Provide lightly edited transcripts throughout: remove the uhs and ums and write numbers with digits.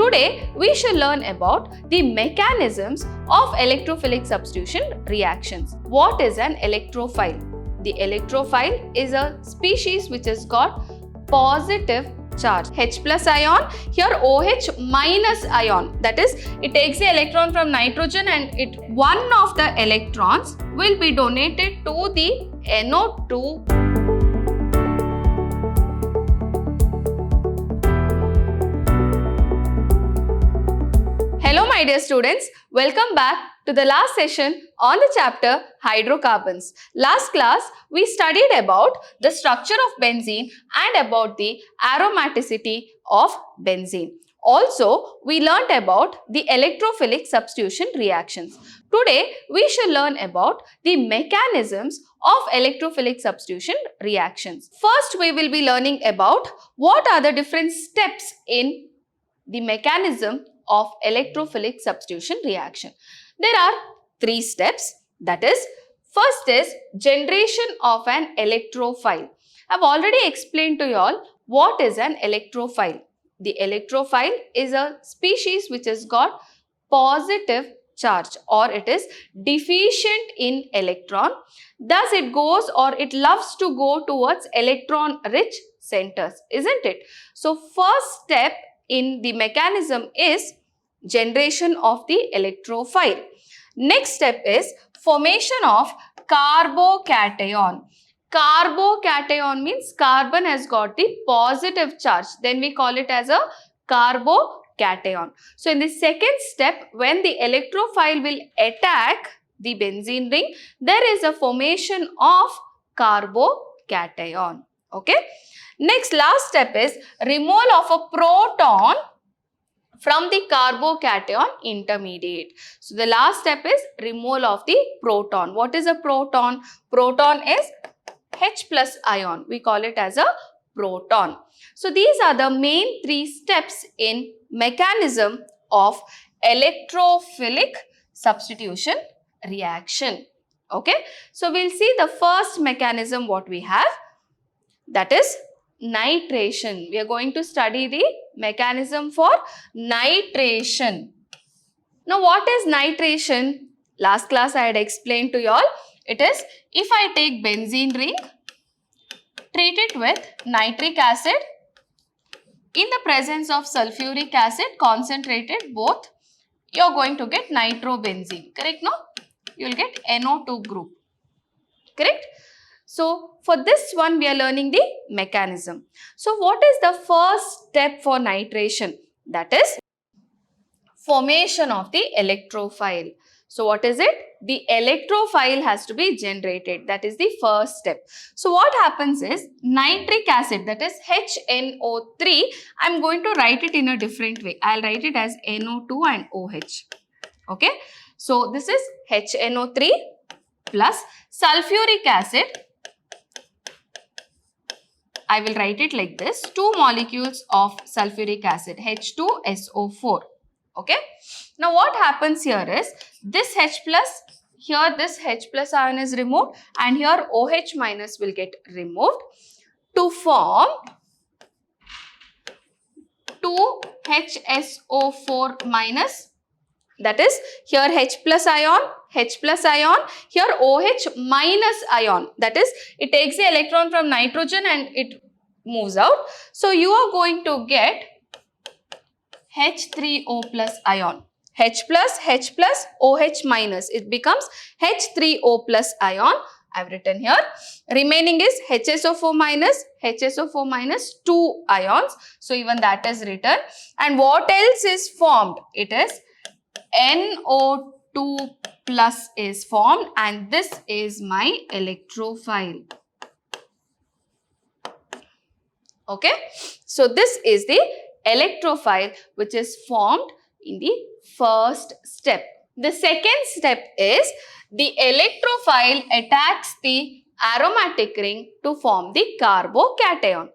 Today, we shall learn about the mechanisms of electrophilic substitution reactions. What is an electrophile? The electrophile is a species which has got positive charge. H plus ion, here OH minus ion. That is, it takes the electron from nitrogen and one of the electrons will be donated to the NO2. Hello my dear students, welcome back to the last session on the chapter hydrocarbons. Last class we studied about the structure of benzene and about the aromaticity of benzene. Also we learnt about the electrophilic substitution reactions. Today we shall learn about the mechanisms of electrophilic substitution reactions. First we will be learning about what are the different steps in the mechanism of electrophilic substitution reaction. There are three steps, that is, first is generation of an electrophile. I have already explained to you all what is an electrophile. The electrophile is a species which has got positive charge or it is deficient in electron. Thus it goes or it loves to go towards electron rich centers, isn't it? So first step in the mechanism is generation of the electrophile. Next step is formation of carbocation. Carbocation means carbon has got the positive charge. Then we call it as a carbocation. So in the second step, when the electrophile will attack the benzene ring, there is a formation of carbocation. Okay. Next, last step is removal of a proton from the carbocation intermediate. So the last step is removal of the proton. What is a proton? Proton is H plus ion. We call it as a proton. So these are the main three steps in mechanism of electrophilic substitution reaction. Okay. So we'll see the first mechanism what we have, that is nitration. We are going to study the mechanism for nitration. Now what is nitration? Last class I had explained to you all. It is if I take benzene ring, treat it with nitric acid in the presence of sulfuric acid concentrated both, you are going to get nitrobenzene. Correct? No? You will get NO2 group. Correct? So, for this one we are learning the mechanism. So, what is the first step for nitration? That is formation of the electrophile. So, what is it? The electrophile has to be generated. That is the first step. So, what happens is nitric acid, that is HNO3, I am going to write it in a different way. I will write it as NO2 and OH. Okay. So, this is HNO3 plus sulfuric acid. I will write it like this, 2 molecules of sulfuric acid, H2SO4. Okay. Now what happens here is, this H plus, here this H plus ion is removed and here OH minus will get removed to form 2HSO4 minus. That is, here H plus ion, here OH minus ion. That is, it takes the electron from nitrogen and it moves out. So, you are going to get H3O plus ion. H plus, OH minus. It becomes H3O plus ion. I have written here. Remaining is HSO4 minus 2 ions. So, even that is written. And what else is formed? It is NO2 plus is formed and this is my electrophile. Okay. So, this is the electrophile which is formed in the first step. The second step is the electrophile attacks the aromatic ring to form the carbocation.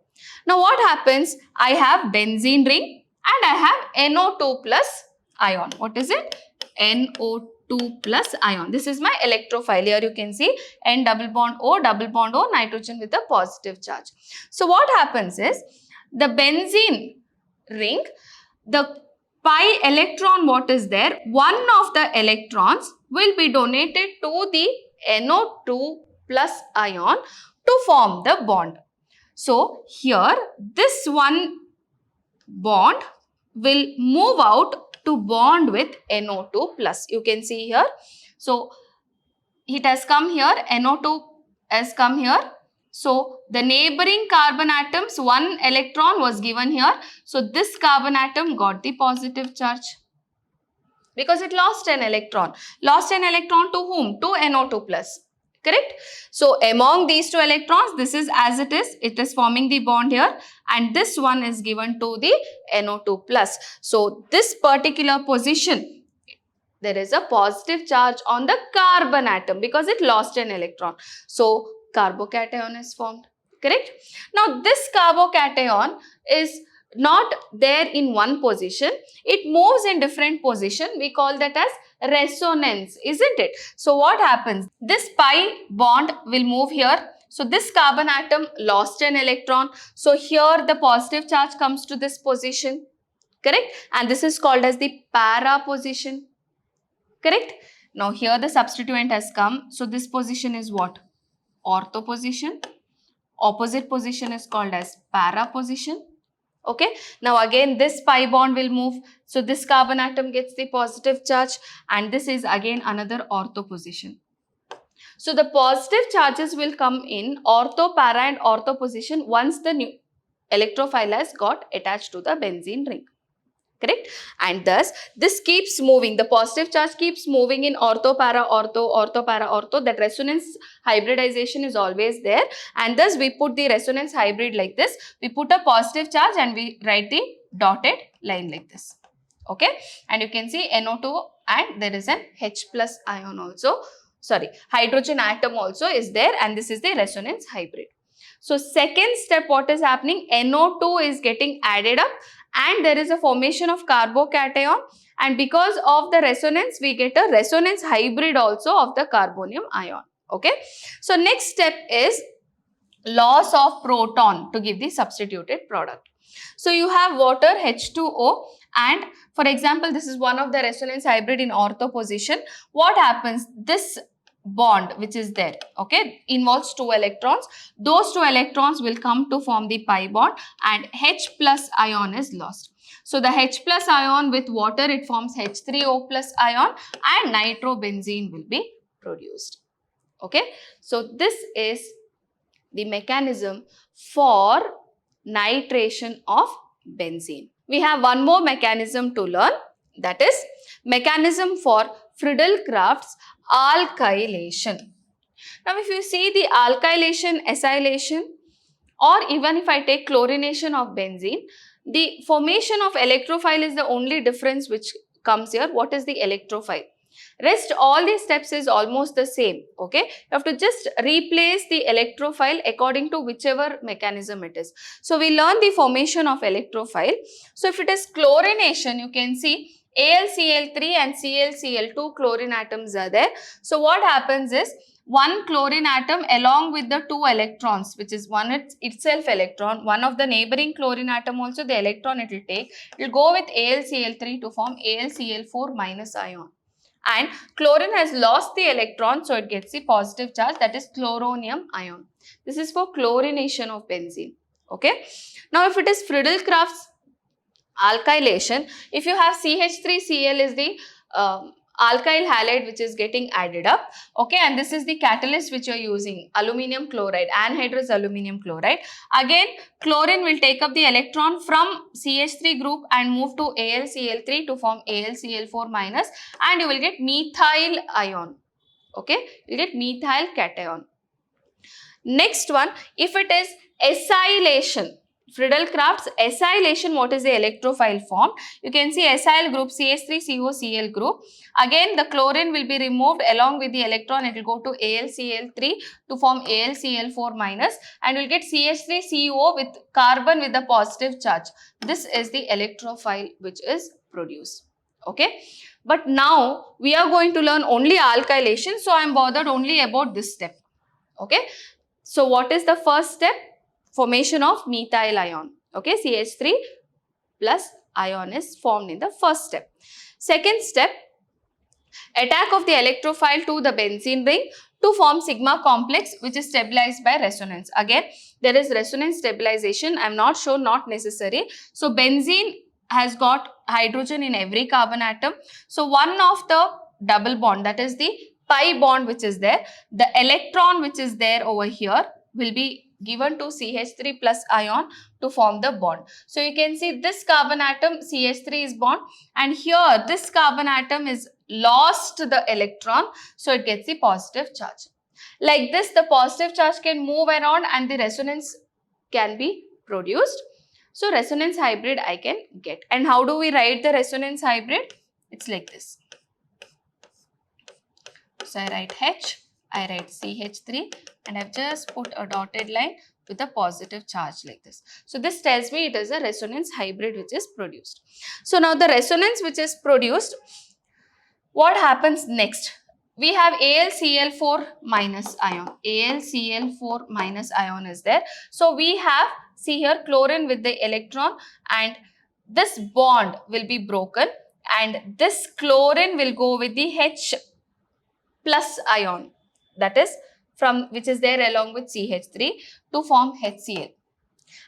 Now, what happens? I have benzene ring and I have NO2 plus ion. What is it? NO2 plus ion. This is my electrophile. Here you can see N double bond O, nitrogen with a positive charge. So what happens is, the benzene ring, the pi electron what is there, one of the electrons will be donated to the NO2 plus ion to form the bond. So here this one bond will move out to bond with NO2 plus. You can see here. So it has come here, NO2 has come here. So the neighboring carbon atoms, one electron was given here. So this carbon atom got the positive charge because it lost an electron. Lost an electron to whom? To NO2 plus. Correct? So among these two electrons, this is as it is forming the bond here, and this one is given to the NO2 plus. So this particular position, there is a positive charge on the carbon atom because it lost an electron. So carbocation is formed. Correct? Now this carbocation is not there in one position. It moves in different position. We call that as resonance, isn't it? So what happens? This pi bond will move here. So this carbon atom lost an electron. So here the positive charge comes to this position. Correct? And this is called as the para position. Correct? Now here the substituent has come. So this position is what? Ortho position. Opposite position is called as para position. Okay. Now again this pi bond will move. So this carbon atom gets the positive charge, and this is again another ortho position. So the positive charges will come in ortho, para and ortho position once the new electrophile has got attached to the benzene ring. Correct? And thus this keeps moving. The positive charge keeps moving in ortho, para, ortho, ortho, para, ortho. That resonance hybridization is always there. And thus we put the resonance hybrid like this. We put a positive charge and we write the dotted line like this. Okay? And you can see NO2 and there is an H plus ion also. Sorry, hydrogen atom also is there, and this is the resonance hybrid. So second step, what is happening? NO2 is getting added up and there is a formation of carbocation, and because of the resonance we get a resonance hybrid also of the carbonium ion. Okay. So next step is loss of proton to give the substituted product. So you have water H2O, and for example this is one of the resonance hybrid in ortho position. What happens? This bond which is there, okay, involves two electrons. Those two electrons will come to form the pi bond and H plus ion is lost. So the H plus ion with water, it forms H3O plus ion and nitrobenzene will be produced. Okay. So this is the mechanism for nitration of benzene. We have one more mechanism to learn, that is mechanism for Friedel-Crafts alkylation. Now if you see the alkylation, acylation, or even if I take chlorination of benzene, the formation of electrophile is the only difference which comes here. What is the electrophile? Rest all these steps is almost the same. Okay, you have to just replace the electrophile according to whichever mechanism it is. So we learn the formation of electrophile. So if it is chlorination, you can see AlCl3 and ClCl2 chlorine atoms are there. So what happens is one chlorine atom along with the two electrons, which is one itself electron, one of the neighboring chlorine atom also the electron it will take, it will go with AlCl3 to form AlCl4 minus ion. And chlorine has lost the electron, so it gets the positive charge, that is chloronium ion. This is for chlorination of benzene. Okay. Now if it is Friedel-Crafts alkylation, if you have CH3Cl is the alkyl halide which is getting added up. Okay, and this is the catalyst which you are using, aluminum chloride, anhydrous aluminum chloride. Again, chlorine will take up the electron from CH3 group and move to AlCl3 to form AlCl4 minus, and you will get methyl ion. Okay, you will get methyl cation. Next one, if it is acylation, Friedel-Crafts acylation, what is the electrophile form? You can see acyl group, CH3COCl group. Again, the chlorine will be removed along with the electron. It will go to AlCl3 to form AlCl4 minus, and you will get CH3CO with carbon with the positive charge. This is the electrophile which is produced. Okay. But now we are going to learn only alkylation. So I am bothered only about this step. Okay. So what is the first step? Formation of methyl ion. Okay, CH3 plus ion is formed in the first step. Second step, attack of the electrophile to the benzene ring to form sigma complex, which is stabilized by resonance. Again, there is resonance stabilization. I am not sure, not necessary. So, benzene has got hydrogen in every carbon atom. So, one of the double bond, that is the pi bond which is there, the electron which is there over here will be given to CH3 plus ion to form the bond. So, you can see this carbon atom CH3 is bond, and here this carbon atom is lost the electron, so it gets the positive charge. Like this, the positive charge can move around and the resonance can be produced. So, resonance hybrid I can get. And how do we write the resonance hybrid? It's like this. So, I write H, I write CH3, and I've just put a dotted line with a positive charge like this. So, this tells me it is a resonance hybrid which is produced. So, now the resonance which is produced, what happens next? We have AlCl4 minus ion. AlCl4 minus ion is there. So, we have, see here, chlorine with the electron, and this bond will be broken, and this chlorine will go with the H plus ion, that is from which is there along with CH3 to form HCl.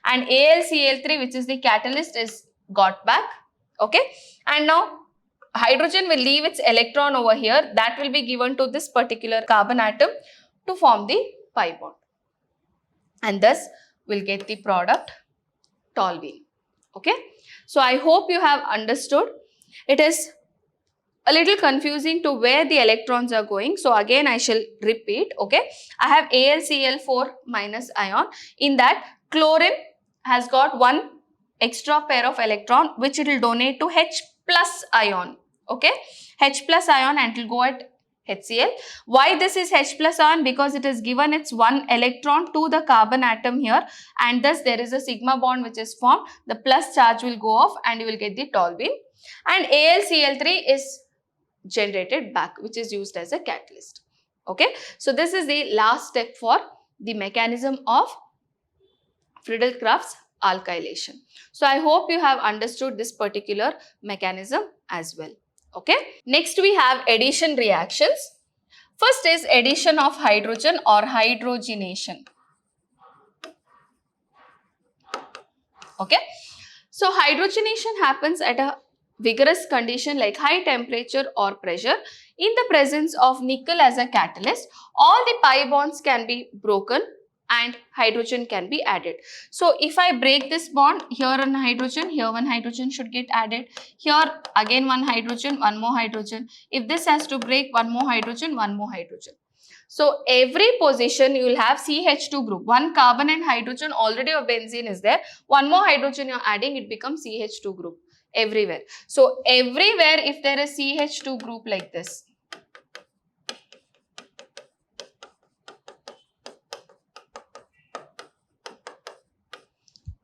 And AlCl3, which is the catalyst, is got back. Okay. And now hydrogen will leave its electron over here, that will be given to this particular carbon atom to form the pi bond, and thus we'll get the product toluene. Okay. So, I hope you have understood. It is a little confusing to where the electrons are going. So, again I shall repeat. Okay. I have AlCl4 minus ion. In that, chlorine has got one extra pair of electron which it will donate to H plus ion. Okay. H plus ion, and it will go at HCl. Why this is H plus ion? Because it is given its one electron to the carbon atom here, and thus there is a sigma bond which is formed. The plus charge will go off and you will get the toluene. And AlCl3 is generated back, which is used as a catalyst. Okay. So, this is the last step for the mechanism of Friedel-Crafts alkylation. So, I hope you have understood this particular mechanism as well. Okay. Next, we have addition reactions. First is addition of hydrogen or hydrogenation. Okay. So, hydrogenation happens at a vigorous condition like high temperature or pressure. In the presence of nickel as a catalyst, all the pi bonds can be broken and hydrogen can be added. So, if I break this bond, here one hydrogen, here one hydrogen should get added. Here again one hydrogen, one more hydrogen. If this has to break, one more hydrogen, one more hydrogen. So, every position you will have CH2 group. One carbon and hydrogen, already of benzene is there. One more hydrogen you are adding, it becomes CH2 group everywhere. So, everywhere if there is CH2 group like this,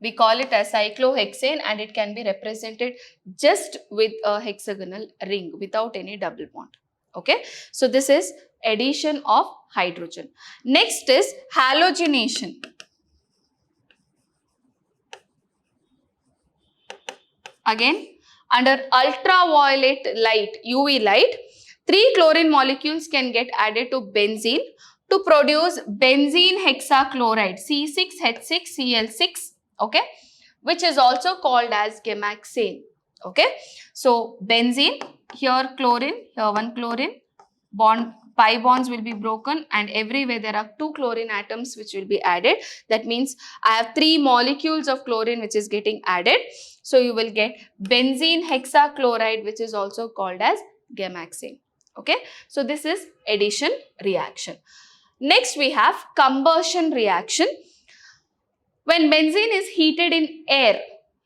we call it as cyclohexane, and it can be represented just with a hexagonal ring without any double bond. Okay. So, this is addition of hydrogen. Next is halogenation. Again, under ultraviolet light, UV light, 3 chlorine molecules can get added to benzene to produce benzene hexachloride C6H6Cl6, okay, which is also called as gemaxane. Okay. So, benzene, here chlorine, here one chlorine, bond, pi bonds will be broken, and everywhere there are 2 chlorine atoms which will be added. That means I have 3 molecules of chlorine which is getting added. So, you will get benzene hexachloride, which is also called as gemaxane. Okay. So, this is addition reaction. Next, we have combustion reaction. When benzene is heated in air,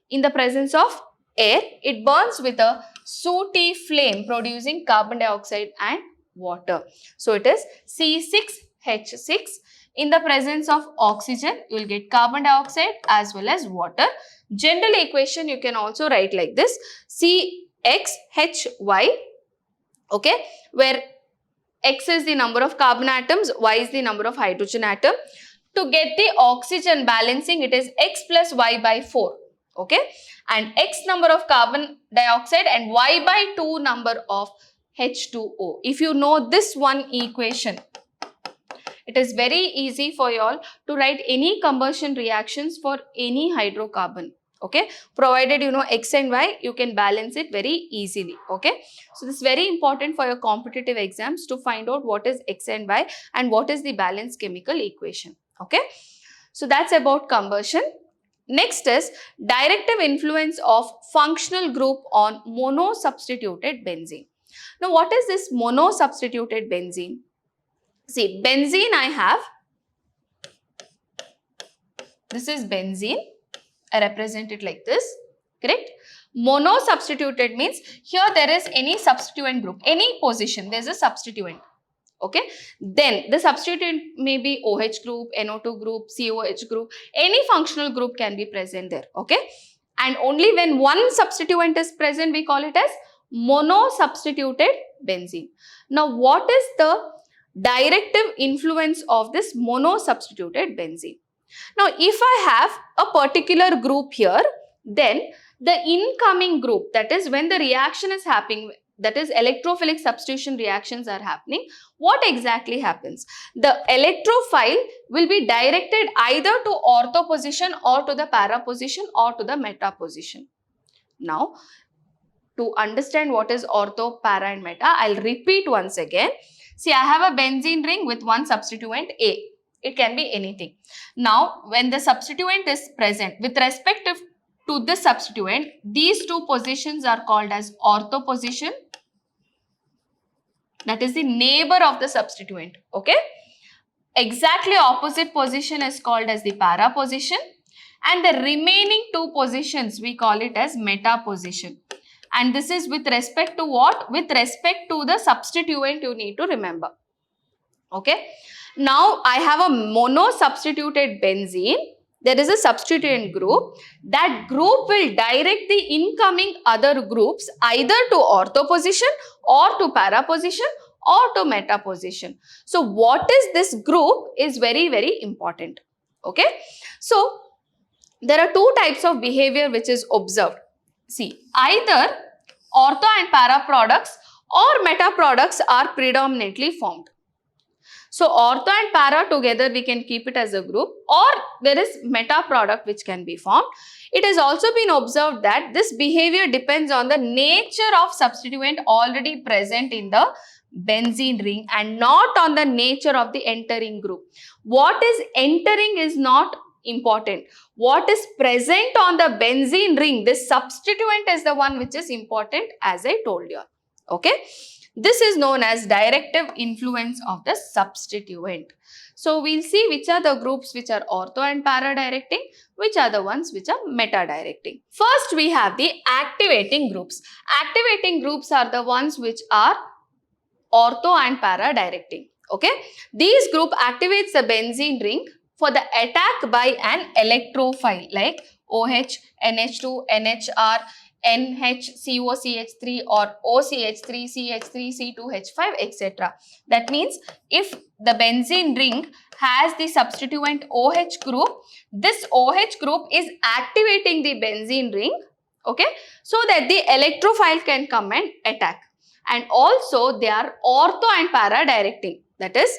in the presence of air, it burns with a sooty flame producing carbon dioxide and water. So, it is C6H6. In the presence of oxygen, you will get carbon dioxide as well as water. General equation you can also write like this, CXHY, okay, where X is the number of carbon atoms, Y is the number of hydrogen atom. To get the oxygen balancing, it is X plus Y by 4. Okay, and X number of carbon dioxide and Y by 2 number of H2O. If you know this one equation, it is very easy for you all to write any combustion reactions for any hydrocarbon. Okay, provided you know X and Y, you can balance it very easily. Okay, so this is very important for your competitive exams to find out what is X and Y and what is the balanced chemical equation. Okay, so that's about combustion. Next is directive influence of functional group on monosubstituted benzene. Now, what is this monosubstituted benzene? See, benzene I have, this is benzene, I represent it like this, correct? Monosubstituted means here there is any substituent group, any position, there is a substituent. Okay, then the substituent may be OH group, NO2 group, COH group, any functional group can be present there. Okay, and only when one substituent is present we call it as monosubstituted benzene. Now, what is the directive influence of this monosubstituted benzene? Now, if I have a particular group here, then the incoming group, that is when the reaction is happening, that is electrophilic substitution reactions are happening, what exactly happens? The electrophile will be directed either to ortho position or to the para position or to the meta position. Now, to understand what is ortho, para and meta, I'll repeat once again. See, I have a benzene ring with one substituent A. It can be anything. Now, when the substituent is present, with respect to this substituent, these two positions are called as ortho position. That is the neighbor of the substituent. Okay. Exactly opposite position is called as the para position. And the remaining two positions, we call it as meta position. And this is with respect to what? With respect to the substituent, you need to remember. Okay. Now, I have a monosubstituted benzene. There is a substituent group. That group will direct the incoming other groups either to ortho position or to para position or to meta position. So, what is this group is very, very important. Okay. So, there are two types of behavior which is observed. See, either ortho and para products or meta products are predominantly formed. So, ortho and para together we can keep it as a group, or there is meta product which can be formed. It has also been observed that this behavior depends on the nature of substituent already present in the benzene ring and not on the nature of the entering group. What is entering is not important. What is present on the benzene ring, this substituent is the one which is important, as I told you. Okay. This is known as directive influence of the substituent. So, we'll see which are the groups which are ortho and para directing, which are the ones which are meta directing. First, we have the activating groups. Activating groups are the ones which are ortho and para directing. Okay. These group activates the benzene ring for the attack by an electrophile like OH, NH2, NHR, NHCOCH3 or OCH3, CH3, C2H5, etc. That means if the benzene ring has the substituent OH group, this OH group is activating the benzene ring, okay, so that the electrophile can come and attack. And also they are ortho and para directing. That is,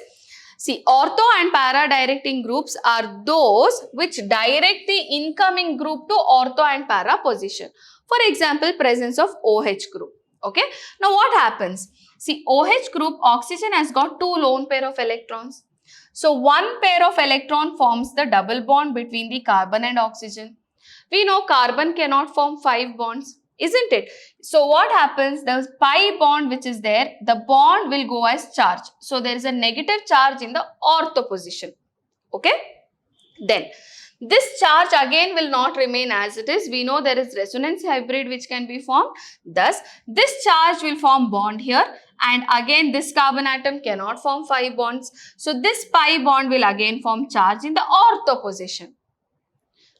see, ortho and para directing groups are those which direct the incoming group to ortho and para position. For example, presence of OH group. Okay. Now, what happens? See, OH group, oxygen has got two lone pair of electrons. So, one pair of electron forms the double bond between the carbon and oxygen. We know carbon cannot form 5 bonds, isn't it? So, what happens? The pi bond which is there, the bond will go as charge. So, there is a negative charge in the ortho position. Okay. Then, this charge again will not remain as it is. We know there is resonance hybrid which can be formed. Thus, this charge will form bond here, and again this carbon atom cannot form 5 bonds. So, this pi bond will again form charge in the ortho position.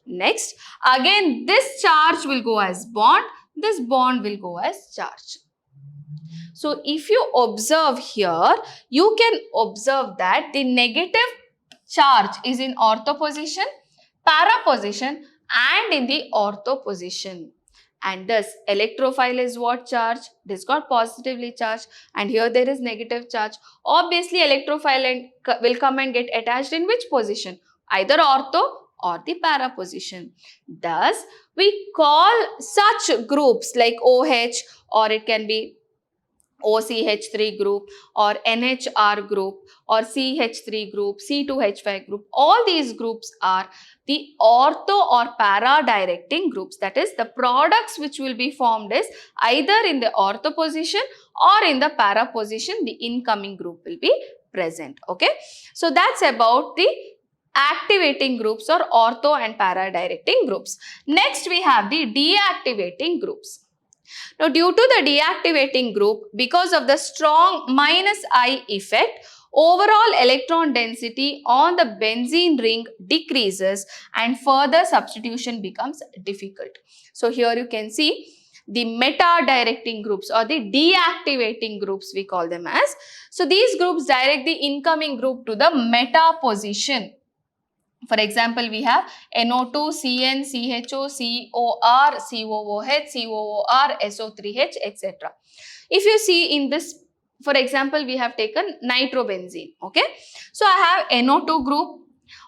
Next, again this charge will go as bond, this bond will go as charge. So, if you observe here, you can observe that the negative charge is in ortho position, para position, and in the ortho position. And thus electrophile is what charge? This got positively charged, and here there is negative charge. Obviously electrophile will come and get attached in which position? Either ortho or the para position. Thus we call such groups like OH, or it can be OCH3 group or NHR group or CH3 group, C2H5 group. All these groups are the ortho or para directing groups. That is, the products which will be formed is either in the ortho position or in the para position, the incoming group will be present. Okay. So that's about the activating groups or ortho and para directing groups. Next we have the deactivating groups. Now, due to the deactivating group, because of the strong -I effect, overall electron density on the benzene ring decreases and further substitution becomes difficult. So, here you can see the meta-directing groups or the deactivating groups we call them as. So, these groups direct the incoming group to the meta position. For example, we have NO2, CN, CHO, COR, COOH, COOR, SO3H, etc. If you see in this, for example, we have taken nitrobenzene, okay. So, I have NO2 group.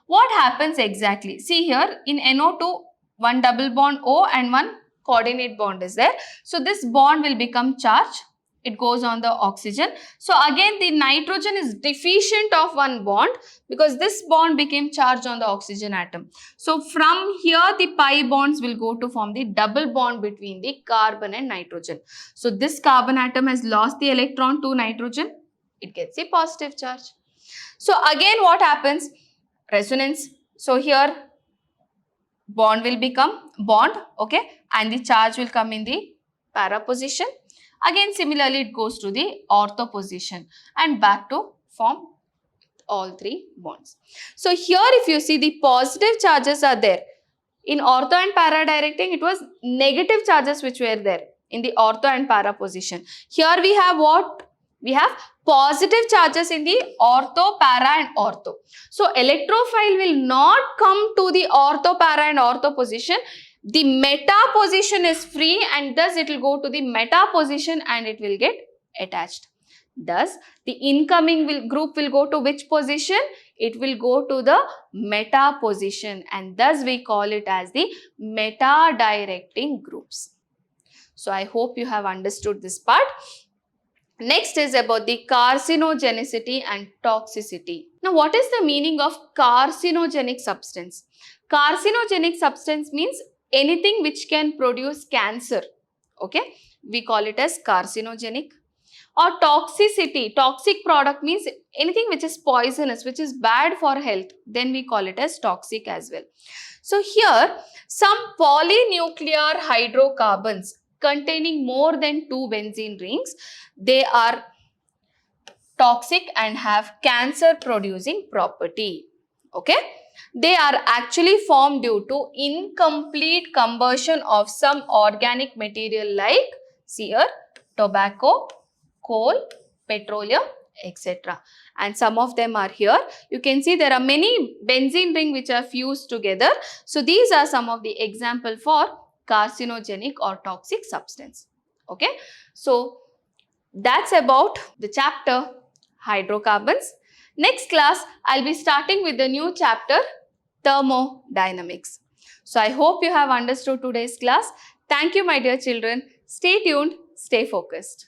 What happens exactly? See here, in NO2, one double bond O and one coordinate bond is there. So, this bond will become charged. It goes on the oxygen. So, again the nitrogen is deficient of one bond because this bond became charged on the oxygen atom. So, from here the pi bonds will go to form the double bond between the carbon and nitrogen. So, this carbon atom has lost the electron to nitrogen. It gets a positive charge. So, again what happens? Resonance. So, here bond will become bond, okay, and the charge will come in the para position. Again, similarly, it goes to the ortho position and back to form all three bonds. So, here if you see the positive charges are there. In ortho and para directing, it was negative charges which were there in the ortho and para position. Here we have what? We have positive charges in the ortho, para and ortho. So, electrophile will not come to the ortho, para and ortho position. The meta position is free and thus it will go to the meta position and it will get attached. Thus, the incoming group will go to which position? It will go to the meta position and thus we call it as the meta directing groups. So, I hope you have understood this part. Next is about the carcinogenicity and toxicity. Now, what is the meaning of carcinogenic substance? Carcinogenic substance means anything which can produce cancer, okay, we call it as carcinogenic. Or toxicity, toxic product means anything which is poisonous, which is bad for health, then we call it as toxic as well. So here some polynuclear hydrocarbons containing more than 2 benzene rings, they are toxic and have cancer producing property, okay. They are actually formed due to incomplete combustion of some organic material like, see here, tobacco, coal, petroleum, etc. And some of them are here. You can see there are many benzene rings which are fused together. So, these are some of the example for carcinogenic or toxic substance. Okay. So, that's about the chapter hydrocarbons. Next class, I'll be starting with the new chapter thermodynamics. So, I hope you have understood today's class. Thank you, my dear children. Stay tuned, stay focused.